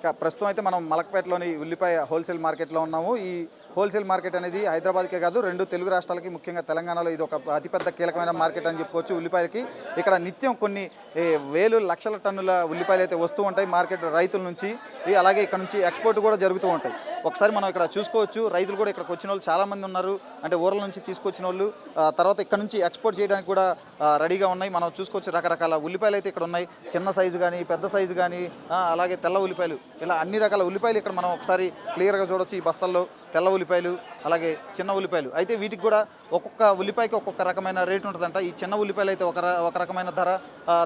ప్రస్తుతం అయితే మనం మలక్పేటలోని ఉల్లిపాయ హోల్సేల్ మార్కెట్లో ఉన్నాము. ఈ హోల్సేల్ మార్కెట్ అనేది హైదరాబాద్కే కాదు, రెండు తెలుగు రాష్ట్రాలకి, ముఖ్యంగా తెలంగాణలో ఇది ఒక అతిపెద్ద కీలకమైన మార్కెట్ అని చెప్పుకోవచ్చు. ఉల్లిపాయలకి ఇక్కడ నిత్యం కొన్ని వేలు లక్షల టన్నుల ఉల్లిపాయలు అయితే వస్తూ ఉంటాయి మార్కెట్ రైతుల నుంచి. అలాగే ఇక్కడ నుంచి ఎక్స్పోర్ట్ కూడా జరుగుతూ ఉంటాయి. ఒకసారి మనం ఇక్కడ చూసుకోవచ్చు, రైతులు కూడా ఇక్కడికి వచ్చిన వాళ్ళు చాలామంది ఉన్నారు. అంటే ఊర్ల నుంచి తీసుకొచ్చిన వాళ్ళు తర్వాత ఇక్కడ నుంచి ఎక్స్పోర్ట్ చేయడానికి కూడా రెడీగా ఉన్నాయి. మనం చూసుకోవచ్చు రకరకాల ఉల్లిపాయలు అయితే ఇక్కడ ఉన్నాయి. చిన్న సైజు కానీ, పెద్ద సైజు కానీ, అలాగే తెల్ల ఉల్లిపాయలు, ఇలా అన్ని రకాల ఉల్లిపాయలు ఇక్కడ మనం ఒకసారి క్లియర్గా చూడవచ్చు. ఈ బస్తాల్లో తెల్ల ఉల్లిపాయలు, అలాగే చిన్న ఉల్లిపాయలు. అయితే వీటికి కూడా ఒక్కొక్క ఉల్లిపాయకి ఒక్కొక్క రకమైన రేటు ఉంటుందంట. ఈ చిన్న ఉల్లిపాయలు అయితే ఒక రకమైన ధర,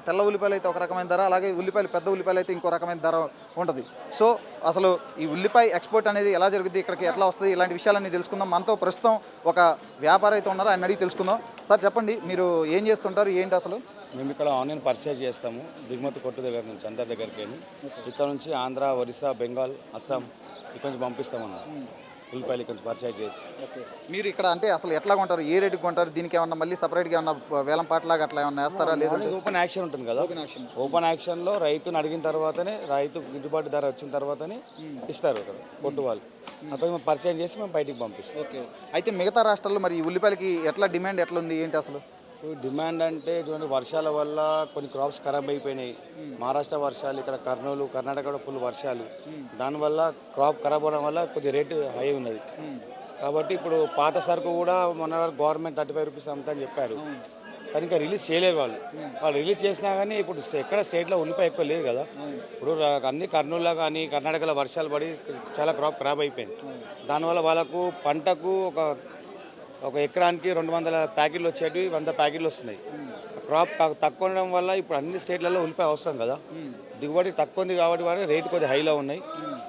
తెల్ల ఉల్లిపాయలు అయితే ఒక రకమైన ధర, అలాగే ఉల్లిపాయలు పెద్ద ఉల్లిపాయలు అయితే ఇంకో రకమైన ధర ఉంటుంది. సో అసలు ఈ ఉల్లిపాయ ఎక్స్పోర్ట్ అనేది ఎలా జరుగుతుంది, ఇక్కడికి ఎట్లా వస్తుంది, ఇలాంటి విషయాలన్నీ తెలుసుకుందాం. మనతో ప్రస్తుతం ఒక వ్యాపారి అయితే ఉన్నారు, ఆయన అడిగి తెలుసుకుందాం. సార్ చెప్పండి, మీరు ఏం చేస్తుంటారు, ఏంటి అసలు? మేము ఇక్కడ ఆన్లైన్ పర్చేజ్ చేస్తాము దిగుమతి కొట్టు దగ్గర నుంచి, అందరి దగ్గరికి వెళ్ళి. ఇక్కడ నుంచి ఆంధ్ర, ఒరిస్సా, బెంగాల్, అస్సాం ఇక్కడ నుంచి పంపిస్తామన్నా ఉల్లిపాయలు ఇక్కడ నుంచి పర్చేజ్ చేసి. మీరు ఇక్కడ అంటే అసలు ఎట్లా కొంటారు, ఏ రేటుకి కొంటారు? దీనికి ఏమన్నా మళ్ళీ సపరేట్గా ఏమన్నా వేలం పాటలాగా అట్లా ఏమన్నా వేస్తారా? లేదంటే ఓపెన్ యాక్షన్ ఉంటుంది కదా, ఓపెన్ యాక్షన్లో రైతుని అడిగిన తర్వాతనే, రైతు గిట్టుబాటు ధర వచ్చిన తర్వాతనే ఇస్తారు ఇక్కడ కొట్టు వాళ్ళు. అక్కడ మేము పర్చేజ్ చేసి మేము బయటికి పంపిస్తాం. ఓకే. అయితే మిగతా రాష్ట్రాల్లో మరి ఈ ఉల్లిపాయలకి ఎట్లా డిమాండ్ ఎట్లా ఉంది, ఏంటి అసలు? డిమాండ్ అంటే చూడండి, వర్షాల వల్ల కొన్ని క్రాప్స్ ఖరాబ్ అయిపోయినాయి. మహారాష్ట్ర వర్షాలు, ఇక్కడ కర్నూలు, కర్ణాటక కూడా ఫుల్ వర్షాలు. దానివల్ల క్రాప్ ఖరాబ్ అవడం వల్ల కొద్దిగా రేటు హై ఉన్నది. కాబట్టి ఇప్పుడు పాత సరుకు కూడా మొన్న గవర్నమెంట్ 35 రూపీస్ అమ్ముతా అని చెప్పారు, కానీ ఇంకా రిలీజ్ చేయలేరు వాళ్ళు రిలీజ్ చేసినా కానీ ఇప్పుడు ఎక్కడ స్టేట్లో ఉల్లిపాయ ఎక్కువ లేదు కదా. ఇప్పుడు అన్ని కర్నూలులో కానీ కర్ణాటకలో వర్షాలు పడి చాలా క్రాప్ ఖరాబ్ అయిపోయింది. దానివల్ల వాళ్ళకు పంటకు ఒక ఎకరానికి 200 ప్యాకెట్లు వచ్చేటివి 100 ప్యాకెట్లు వస్తున్నాయి. క్రాప్ తక్కువ ఉండడం వల్ల ఇప్పుడు అన్ని స్టేట్లలో ఉల్లిపాయ అవసరం కదా, దిగుబడి తక్కువ ఉంది కాబట్టి వాడి రేటు కొద్దిగా హైలో ఉన్నాయి.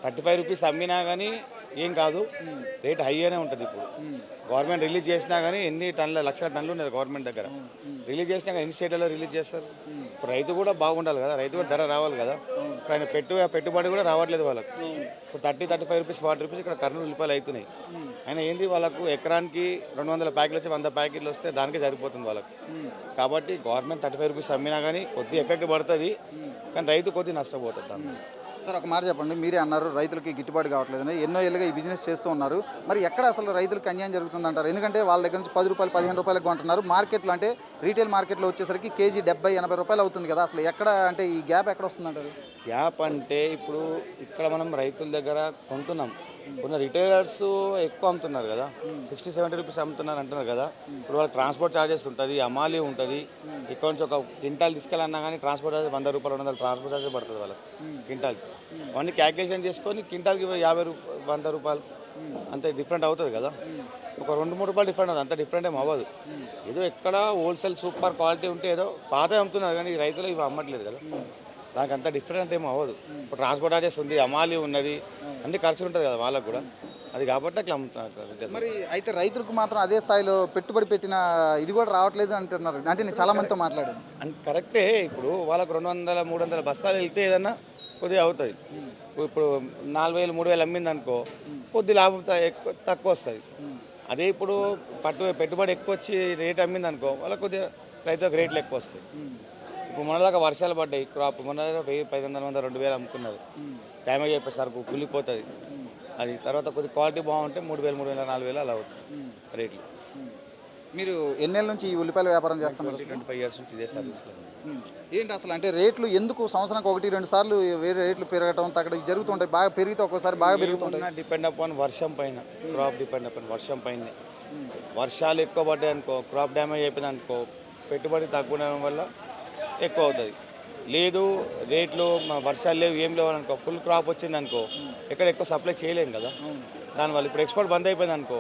35 రూపీస్ అమ్మినా కానీ ఏం కాదు, రేటు హైగానే ఉంటుంది. ఇప్పుడు గవర్నమెంట్ రిలీజ్ చేసినా కానీ ఎన్ని లక్షల టన్నులు ఉన్నారు గవర్నమెంట్ దగ్గర. రిలీజ్ చేసినా కానీ ఎన్ని స్టేట్లలో రిలీజ్ చేస్తారు. ఇప్పుడు రైతు కూడా బాగుండాలి కదా, రైతు కూడా ధర రావాలి కదా. ఇప్పుడు ఆయన పెట్టుబడి కూడా రావట్లేదు వాళ్ళకి. ఇప్పుడు 35 రూపీస్ 40 రూపీస్ ఇక్కడ కర్నూలు ఉల్లిపాయలు అవుతున్నాయి. అయినా ఏంటి, వాళ్ళకు ఎకరానికి 200 ప్యాకెట్లు వచ్చి 100 ప్యాకెట్లు వస్తే దానికే సరిపోతుంది వాళ్ళకి. కాబట్టి గవర్నమెంట్ 35 రూపీస్ అమ్మినా కానీ కొద్ది ఎఫెక్ట్ పడుతుంది, కానీ రైతు కొద్ది నష్టపోతుంది దాన్ని. సార్ ఒక మాట చెప్పండి, మీరే అన్నారు రైతులకి గిట్టుబాటు కావట్లేదని. ఎన్నో ఏళ్ళుగా ఈ బిజినెస్ చేస్తూ ఉన్నారు. మరి ఎక్కడ అసలు రైతులకు అన్యాయం జరుగుతుంది అంటారు? ఎందుకంటే వాళ్ళ దగ్గర నుంచి 10 రూపాయలు 15 రూపాయలకు కొంటున్నారు. మార్కెట్లో అంటే రీటైల్ మార్కెట్లో వచ్చేసరికి కేజీ 70-80 రూపాయలు అవుతుంది కదా. అసలు ఎక్కడ అంటే ఈ గ్యాప్ ఎక్కడ వస్తుంది అంటారు? గ్యాప్ అంటే ఇప్పుడు ఇక్కడ మనం రైతుల దగ్గర కొంటున్నాం, కొన్ని రిటైలర్స్ ఎక్కువ అమ్ముతున్నారు కదా, 60-70 రూపీస్ అమ్ముతున్నారు అంటున్నారు కదా. ఇప్పుడు వాళ్ళకి ట్రాన్స్పోర్ట్ ఛార్జెస్ ఉంటుంది, అమాలి ఉంటుంది. ఇక్కడ నుంచి ఒక క్వింటాల్ తీసుకెళ్ళన్నా కానీ ట్రాన్స్పోర్ట్ ఛార్జెస్ 100 రూపాయలు 200 ట్రాన్స్పోర్ట్ ఛార్జెస్ పడుతుంది వాళ్ళకి క్వింటాల్కి. అవన్నీ క్యాల్కులేషన్ చేసుకొని క్వింటాల్కి 50 రూపాయలు 100 రూపాయలు అంతే డిఫరెంట్ అవుతుంది కదా. ఒక 2-3 రూపాయలు డిఫరెంట్ అవుతుంది, అంత డిఫరెంట్ ఏం అవ్వదు. ఏదో ఎక్కడ హోల్సేల్ సూపర్ క్వాలిటీ ఉంటే ఏదో పాత అమ్ముతున్నారు, కానీ రైతులు ఇవి అమ్మట్లేదు కదా, దానికి అంత డిఫరెంట్ ఏమో అవ్వదు. ఇప్పుడు ట్రాన్స్పోర్ట్ ఛార్జెస్ ఉంది, అమాలి ఉన్నది, అన్ని ఖర్చు ఉంటుంది కదా వాళ్ళకు కూడా. అది కాబట్టి అట్లా అమ్ముతున్నారు. మరి అయితే రైతులకు మాత్రం అదే స్థాయిలో పెట్టుబడి పెట్టిన ఇది కూడా రావట్లేదు అంటున్నారు. అంటే నేను చాలా మందితో మాట్లాడాను. కరెక్టే, ఇప్పుడు వాళ్ళకు 200-300 బస్తాలు వెళ్తే ఏదన్నా కొద్దిగా అవుతుంది. ఇప్పుడు 4000-3000 అమ్మింది అనుకో, కొద్ది లాభం తక్కువ వస్తుంది. అదే ఇప్పుడు పెట్టుబడి ఎక్కువ వచ్చి రేట్ అమ్మింది అనుకో, వాళ్ళకి కొద్దిగా రైతులకు రేట్లు ఎక్కువ వస్తాయి. ఇప్పుడు మొన్నదాకా వర్షాలు పడ్డాయి, క్రాప్ మొన్న 1000-1500-2000 అమ్ముకున్నారు. డ్యామేజ్ అయిపోయి సరుకు కుళ్ళిపోతుంది. అది తర్వాత కొద్దిగా క్వాలిటీ బాగుంటే 3000-4000 అలా అవుతుంది రేట్లు. మీరు ఎన్నేళ్ళ నుంచి ఈ ఉల్లిపాయల వ్యాపారం చేస్తున్నారు? 25 ఇయర్స్ నుంచి ఇదే సర్వీస్లో. ఏంటి అసలు అంటే రేట్లు ఎందుకు సంవత్సరానికి 1-2 సార్లు వేరే రేట్లు పెరగటం అక్కడ జరుగుతుంటాయి? బాగా పెరిగితే ఒక్కోసారి బాగా పెరుగుతుంటాయి. డిపెండ్ అపాన్ వర్షం పైన, క్రాప్ డిపెండ్ అపాన్ వర్షం పైన. వర్షాలు ఎక్కువ పడ్డాయి అనుకో, క్రాప్ డ్యామేజ్ అయిపోయింది అనుకో, పెట్టుబడి తక్కువ ఉండడం వల్ల ఎక్కువ అవుతుంది. లేదు రేట్లు వర్షాలు లేవు ఏం లేవు అనుకో, ఫుల్ క్రాప్ వచ్చింది అనుకో, ఎక్కడ ఎక్కువ సప్లై చేయలేము కదా. దానివల్ల ఇప్పుడు ఎక్స్పోర్ట్ బంద్ అయిపోయింది అనుకో,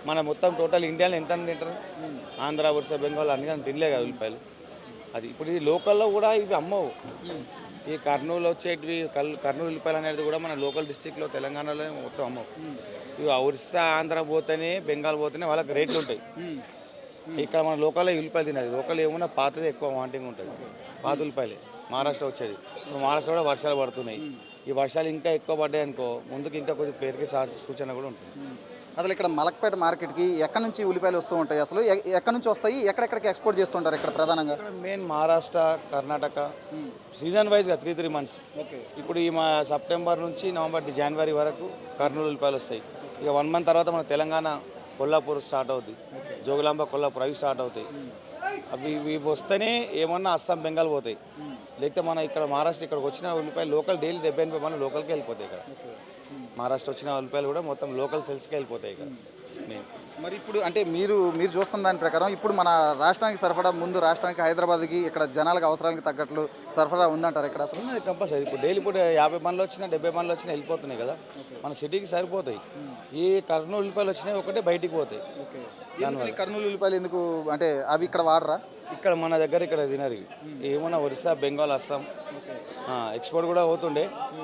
మన మొత్తం టోటల్ ఇండియాలో ఎంత తింటారు, ఆంధ్ర, ఒరిస్సా, బెంగాల్ అన్ని కానీ తినలే కదా ఉల్లిపాయలు. అది ఇప్పుడు ఈ లోకల్లో కూడా ఇవి అమ్మవు. ఈ కర్నూలు వచ్చేటివి కర్నూలు ఉల్లిపాయలు అనేది కూడా మన లోకల్ డిస్టిక్లో తెలంగాణలో మొత్తం అమ్మవు. ఇవి ఒరిస్సా, ఆంధ్ర పోతేనే, బెంగాల్ పోతేనే వాళ్ళకి రేట్లు ఉంటాయి. ఇక్కడ మన లోకల్లో ఉల్లిపాయలు తినదు. లోకల్ ఏమన్నా పాతది ఎక్కువ వాంటింగ్ ఉంటుంది, పాత ఉల్లిపాయలే మహారాష్ట్ర వచ్చేది. ఇప్పుడు మహారాష్ట్ర కూడా వర్షాలు పడుతున్నాయి. ఈ వర్షాలు ఇంకా ఎక్కువ పడ్డాయి అనుకో, ముందుకు ఇంకా కొద్దిగా పేరుకి సూచన కూడా ఉంటుంది. అసలు ఇక్కడ మలక్పేట మార్కెట్కి ఎక్కడి నుంచి ఉల్లిపాయలు వస్తూ ఉంటాయి, అసలు ఎక్కడి నుంచి వస్తాయి, ఎక్కడెక్కడికి ఎక్స్పోర్ట్ చేస్తుంటారు ఇక్కడ ప్రధానంగా? మెయిన్ మహారాష్ట్ర, కర్ణాటక సీజన్ వైజ్గా 3 మంత్స్. ఓకే. ఇప్పుడు ఈ మా సెప్టెంబర్ నుంచి నవంబర్ జనవరి వరకు కర్నూలు ఉల్లిపాయలు వస్తాయి. ఇక 1 మంత్ తర్వాత మన తెలంగాణ కొల్లాపూర్ స్టార్ట్ అవుతుంది, జోగులాంబ కొల్లాపూర్ అవి స్టార్ట్ అవుతాయి. అవి ఇవి వస్తేనే ఏమన్నా అస్సాం బెంగాల్ పోతాయి. లేకపోతే మన ఇక్కడ మహారాష్ట్ర ఇక్కడికి వచ్చిన ఉల్లిపాయలు లోకల్ డైలీ 70-80 మన లోకల్కి వెళ్ళిపోతాయి. ఇక్కడ మహారాష్ట్ర వచ్చిన ఉల్లిపాయలు కూడా మొత్తం లోకల్ సేల్స్కి వెళ్ళిపోతాయి ఇక్కడ. మరి ఇప్పుడు అంటే మీరు చూస్తున్న దాని ప్రకారం ఇప్పుడు మన రాష్ట్రానికి సరఫరా, ముందు రాష్ట్రానికి హైదరాబాద్కి ఇక్కడ జనాలకు అవసరానికి తగ్గట్లు సరఫరా ఉందంటారు ఇక్కడ? అసలు ఉన్నది కంపల్సరీ. ఇప్పుడు డైలీ ఇప్పుడు 50 బండ్లు వచ్చినా 70 బండ్లు వచ్చినా వెళ్ళిపోతున్నాయి కదా, మన సిటీకి సరిపోతాయి. ఈ కర్నూలు ఉల్లిపాయలు వచ్చినాయి ఒకటే బయటికి పోతాయి. కర్నూలు ఉల్లిపాయలు ఎందుకు అంటే అవి ఇక్కడ వాడరా? ఇక్కడ మన దగ్గర ఇక్కడ తినరు ఇవి. ఏమన్నా ఒరిస్సా, బెంగాల్, అస్సాం ఎక్స్పోర్ట్ కూడా అవుతుండే,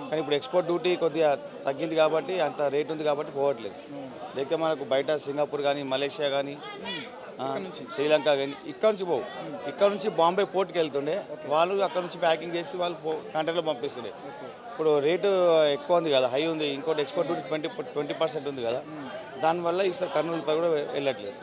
కానీ ఇప్పుడు ఎక్స్పోర్ట్ డ్యూటీ కొద్దిగా తగ్గింది కాబట్టి, అంత రేట్ ఉంది కాబట్టి పోవట్లేదు. లేకపోతే మనకు బయట సింగపూర్ కానీ, మలేషియా కానీ, శ్రీలంక కానీ ఇక్కడ నుంచి పోవు. ఇక్కడ నుంచి బాంబే పోర్ట్కి వెళ్తుండే, వాళ్ళు అక్కడ నుంచి ప్యాకింగ్ చేసి వాళ్ళు కంట్రీలో పంపిస్తుండే. ఇప్పుడు రేటు ఎక్కువ ఉంది కదా, హై ఉంది. ఇంకోటి ఎక్స్పోర్ట్ డ్యూటీ 20% ఉంది కదా, దానివల్ల ఈసారి కర్నూలు పై కూడా వెళ్ళట్లేదు.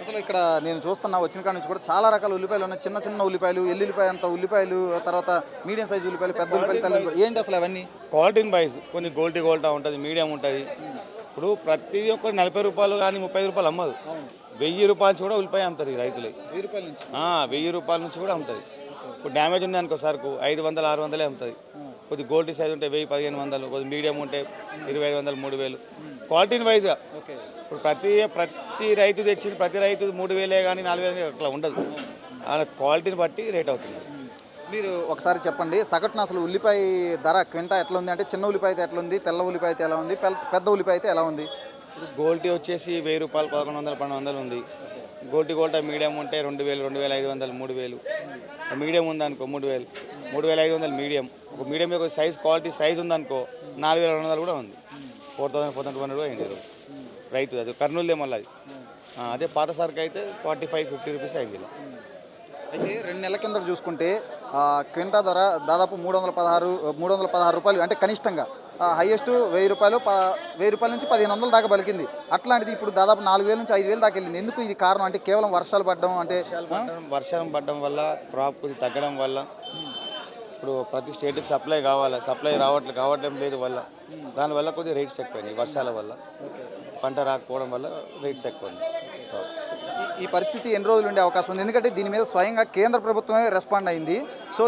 అసలు ఇక్కడ నేను చూస్తున్నా వచ్చిన కాడ నుంచి కూడా చాలా రకాల ఉల్లిపాయలు ఉన్నాయి. చిన్న చిన్న ఉల్లిపాయలు, ఎల్లుల్లిపాయ అంత ఉల్లిపాయలు, తర్వాత మీడియం సైజు ఉల్లిపాయలు, పెద్ద ఉల్లిపాయలు, తెల్ల ఉల్లిపాయలు. ఏంటి అసలు అవన్నీ? క్వాలిటీని వైజ్ కొన్ని గోల్టా ఉంటుంది, మీడియం ఉంటుంది. ఇప్పుడు ప్రతి ఒక్కరు 40 రూపాయలు కానీ 30 రూపాయలు అమ్మదు. 1000 రూపాయల నుంచి కూడా ఉల్లిపాయ అమ్ముతారు ఈ రైతులు. 1000 రూపాయల నుంచి కూడా అమ్ముతుంది. ఇప్పుడు డ్యామేజ్ ఉంది అనుకో సరుకు 500, 600 అమ్ముతుంది. కొద్ది గోల్డ్ సైజ్ ఉంటే 1000, 1500, కొద్ది మీడియం ఉంటే 2500, 3000 క్వాలిటీని వైజ్గా. ఇప్పుడు ప్రతి రైతు తెచ్చింది ప్రతి రైతు 3000 కానీ 4000 అట్లా ఉండదు. అలా క్వాలిటీని బట్టి రేట్ అవుతుంది. మీరు ఒకసారి చెప్పండి, సగటున అసలు ఉల్లిపాయ ధర క్వింటా ఎట్లా ఉంది? అంటే చిన్న ఉల్లిపాయ అయితే ఎట్లా ఉంది, తెల్ల ఉల్లిపాయ అయితే ఎలా ఉంది, పెద్ద ఉల్లిపాయ అయితే ఎలా ఉంది? ఇప్పుడు గోల్టీ వచ్చేసి 1000 రూపాయలు, 1100, 1200 ఉంది. గోల్టా మీడియం ఉంటే 2000, 2500, 3000. మీడియం ఉందనుకో 3000, 3500 మీడియం. ఒక మీడియం యొక్క సైజ్ క్వాలిటీ సైజ్ ఉందనుకో 4200 కూడా ఉంది. 4000, 4200 కూడా అయింది రైతు. అది కర్నూలుదే మళ్ళీ అది. అదే పాత సరుకు అయితే 45, 50 రూపీస్ అయింది. అయితే 2 నెలల కింద చూసుకుంటే క్వింటా ధర దాదాపు 316 రూపాయలు, అంటే కనిష్టంగా. హైయెస్ట్ 1000 రూపాయలు, 1000 రూపాయల నుంచి 1500 దాకా పలికింది. అట్లాంటిది ఇప్పుడు దాదాపు 4000 నుంచి 5000 దాకా వెళ్ళింది. ఎందుకు ఇది కారణం? అంటే కేవలం వర్షాలు పడడం, అంటే వర్షం పడడం వల్ల, క్రాప్ కొద్దిగా తగ్గడం వల్ల. ఇప్పుడు ప్రతి స్టేట్కి సప్లై కావాలి, సప్లై కావడం లేదు వల్ల, దానివల్ల కొద్దిగా రేట్స్ ఎక్కువైనాయి. వర్షాల వల్ల పంట రాకపోవడం వల్ల రేట్స్ ఎక్కువైంది. ఈ పరిస్థితి ఎన్ని రోజులు ఉండే అవకాశం ఉంది? ఎందుకంటే దీని మీద స్వయంగా కేంద్ర ప్రభుత్వమే రెస్పాండ్ అయింది. సో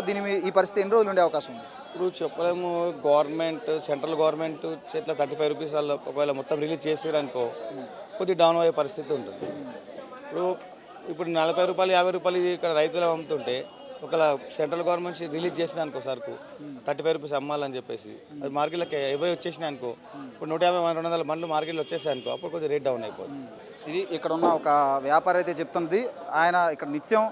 ఈ పరిస్థితి ఎన్ని రోజులు ఉండే అవకాశం ఉంది? ఇప్పుడు చెప్పలేము. గవర్నమెంట్, సెంట్రల్ గవర్నమెంట్ చేతిలో 35 రూపీస్ వల్ల ఒకవేళ మొత్తం రిలీజ్ చేసారనుకో కొద్దిగా డౌన్ అయ్యే పరిస్థితి ఉంటుంది. ఇప్పుడు 40 రూపాయలు, 50 రూపాయలు ఇక్కడ రైతులు అమ్ముతుంటే ఒకవేళ సెంట్రల్ గవర్నమెంట్ రిలీజ్ చేసింది అనుకో సరుకు 35 రూపీస్ అమ్మాలని చెప్పేసి, అది మార్కెట్లోకి 50 వచ్చేసినాయి అనుకో, ఇప్పుడు 150, 200 బండ్లు మార్కెట్లో వచ్చేసాయి అనుకో, అప్పుడు కొద్దిగా రేట్ డౌన్ అయిపోతుంది. ఇది ఇక్కడ ఉన్న ఒక వ్యాపారి అయితే చెప్తున్నది. ఆయన ఇక్కడ నిత్యం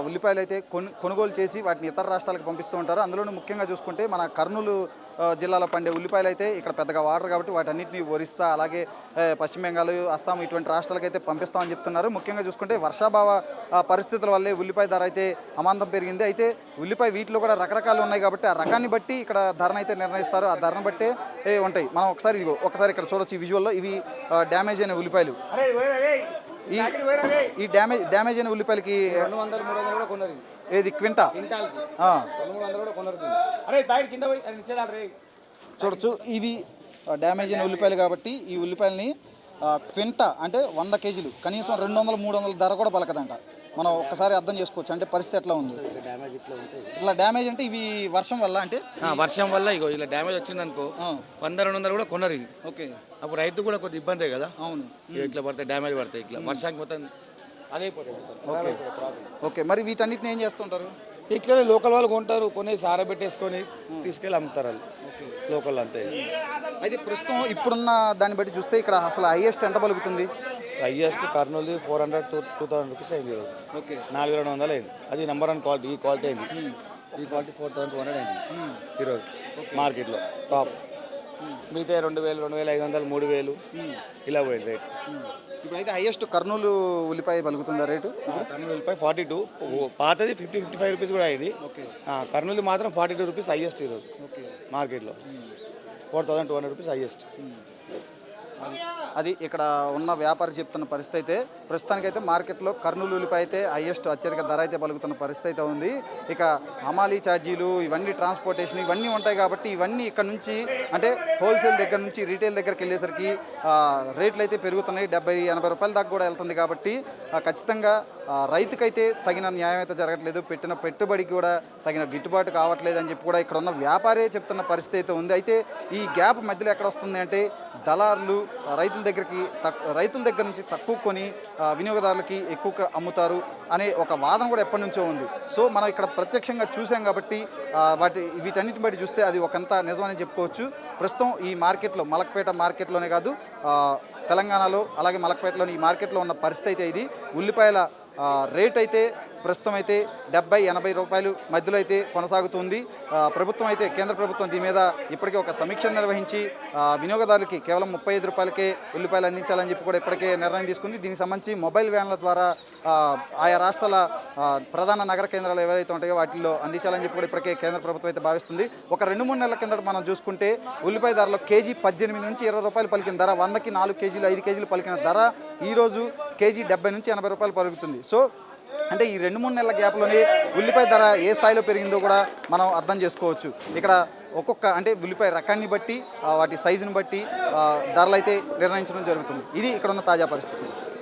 ఉల్లిపాయలు అయితే కొనుగోలు చేసి వాటిని ఇతర రాష్ట్రాలకు పంపిస్తూ ఉంటారు. అందులోనూ ముఖ్యంగా చూసుకుంటే మన కర్నూలు జిల్లాలో పండే ఉల్లిపాయలు అయితే ఇక్కడ పెద్దగా వాడరు కాబట్టి వాటన్నిటిని ఒరిస్సా, అలాగే పశ్చిమ బెంగాల్, అస్సాం ఇటువంటి రాష్ట్రాలకు అయితే పంపిస్తామని చెప్తున్నారు. ముఖ్యంగా చూసుకుంటే వర్షాభావ పరిస్థితుల వల్లే ఉల్లిపాయ ధర అయితే అమాంతం పెరిగింది. అయితే ఉల్లిపాయ వీటిలో కూడా రకరకాలు ఉన్నాయి కాబట్టి ఆ రకాన్ని బట్టి ఇక్కడ ధరను అయితే నిర్ణయిస్తారు. ఆ ధరను బట్టే ఉంటాయి. మనం ఒకసారి ఇక్కడ చూడొచ్చు ఈ విజువల్లో. ఇవి డ్యామేజ్ అయిన ఉల్లిపాయలు. ఈ డ్యామేజ్ అయిన ఉల్లిపాయలకి 200, 300 కూడా కొన్నారు. ఏది క్వింటా? 300 కూడా కొన్నారు. చూడొచ్చు, ఇవి డ్యామేజ్ అయిన ఉల్లిపాయలు కాబట్టి ఈ ఉల్లిపాయలని క్వింటా అంటే 100 కేజీలు కనీసం 200, 300 ధర కూడా పలకదంట. మనం ఒక్కసారి అర్థం చేసుకోవచ్చు అంటే పరిస్థితి ఎట్లా ఉంది. ఇట్లా డ్యామేజ్ అంటే ఇవి వర్షం వల్ల, అంటే వర్షం వల్ల ఇగో ఇలా డ్యామేజ్ వచ్చిందనుకో 100, 200 కూడా కొన్నారు ఇది. ఓకే. అప్పుడు రైతు కూడా కొద్దిగా ఇబ్బందే కదా. అవును. ఇట్లా పడతాయి, డ్యామేజ్ పడతాయి. ఇట్లా వర్షానికి మొత్తం అదే పోతుంది. ఓకే. ఓకే, మరి వీటన్నిటిని ఏం చేస్తుంటారు? ఇట్లనే లోకల్ వాళ్ళు కొంటారు, కొన్ని సారా పెట్టేసుకొని తీసుకెళ్ళి అమ్ముతారు వాళ్ళు లోకల్ అంతే. అయితే ప్రస్తుతం ఇప్పుడున్న దాన్ని బట్టి చూస్తే ఇక్కడ అసలు హైయెస్ట్ ఎంత పలుకుతుంది? హైయెస్ట్ కర్నూలు 400 to 2000 రూపీస్ అయింది ఈరోజు. ఓకే. 4200 అయింది. అది నెంబర్ 1 క్వాలిటీ. ఈ క్వాలిటీ అయింది. ఈ క్వాలిటీ 4200 అయింది ఈరోజు మార్కెట్లో టాప్. మిగతా 2000, 2500, 3000 ఇలా పోయింది రేట్. ఇప్పుడైతే హైయెస్ట్ కర్నూలు ఉల్లిపాయ పలుకుతుందా రేటు? కర్నూలు ఉల్లిపాయ 42, పాతది 50, 55 రూపీస్ కూడా అయింది. కర్నూలు మాత్రం 42 రూపీస్ హైయెస్ట్ ఈరోజు మార్కెట్లో. 4200 రూపీస్ హైయెస్ట్. అది ఇక్కడ ఉన్న వ్యాపారి చెప్తున్న పరిస్థితి అయితే ప్రస్తుతానికైతే మార్కెట్లో కర్నూలు ఉల్లిపాయ అయితే హైయెస్ట్ అత్యధిక ధర అయితే పలుకుతున్న పరిస్థితి అయితే ఉంది. ఇక హమాలీ ఛార్జీలు ఇవన్నీ ట్రాన్స్పోర్టేషన్ ఇవన్నీ ఉంటాయి కాబట్టి ఇవన్నీ ఇక్కడ నుంచి అంటే హోల్సేల్ దగ్గర నుంచి రీటైల్ దగ్గరికి వెళ్ళేసరికి రేట్లు అయితే పెరుగుతున్నాయి. 70-80 రూపాయల దాకా కూడా వెళ్తుంది కాబట్టి ఖచ్చితంగా రైతుకైతే తగిన న్యాయం అయితే జరగట్లేదు, పెట్టిన పెట్టుబడికి కూడా తగిన గిట్టుబాటు కావట్లేదు అని చెప్పి కూడా ఇక్కడ ఉన్న వ్యాపారే చెప్తున్న పరిస్థితి అయితే ఉంది. అయితే ఈ గ్యాప్ మధ్యలో ఎక్కడ వస్తుంది అంటే దళారులు రైతుల దగ్గర నుంచి తక్కువ కొని వినియోగదారులకి ఎక్కువ అమ్ముతారు అనే ఒక వాదన కూడా ఎప్పటి నుంచో ఉంది. సో మనం ఇక్కడ ప్రత్యక్షంగా చూసాం కాబట్టి వీటన్నిటిని బట్టి చూస్తే అది ఒకంత నిజమని చెప్పుకోవచ్చు. ప్రస్తుతం ఈ మార్కెట్లో మలక్పేట మార్కెట్లోనే కాదు తెలంగాణలో అలాగే మలక్పేటలోని ఈ మార్కెట్లో ఉన్న పరిస్థితి అయితే ఇది. ఉల్లిపాయల రేట్ అయితే ప్రస్తుతం అయితే 70-80 రూపాయలు మధ్యలో అయితే కొనసాగుతుంది. ప్రభుత్వం అయితే కేంద్ర ప్రభుత్వం దీని మీద ఇప్పటికే ఒక సమీక్ష నిర్వహించి వినియోగదారులకి కేవలం 35 రూపాయలకే ఉల్లిపాయలు అందించాలని చెప్పి కూడా ఇప్పటికే నిర్ణయం తీసుకుంది. దీనికి సంబంధించి మొబైల్ వ్యాన్ల ద్వారా ఆయా రాష్ట్రాల ప్రధాన నగర కేంద్రాలు ఎవరైతే ఉంటాయో వాటిల్లో అందించాలని చెప్పి కూడా ఇప్పటికే కేంద్ర ప్రభుత్వం అయితే భావిస్తుంది. ఒక 2-3 నెలల కిందట మనం చూసుకుంటే ఉల్లిపాయ ధరలో కేజీ 18 నుంచి 20 రూపాయలు పలికిన ధర 100కి 4 కేజీలు 5 కేజీలు పలికిన ధర ఈరోజు కేజీ 70 నుంచి 80 రూపాయలు పలుకుతుంది. సో అంటే ఈ 2-3 నెలల గ్యాప్లోనే ఉల్లిపాయ ధర ఏ స్థాయిలో పెరిగిందో కూడా మనం అర్థం చేసుకోవచ్చు. ఇక్కడ ఒక్కొక్క అంటే ఉల్లిపాయ రకాన్ని బట్టి వాటి సైజుని బట్టి ధరలు అయితే నిర్ణయించడం జరుగుతుంది. ఇది ఇక్కడ ఉన్న తాజా పరిస్థితి.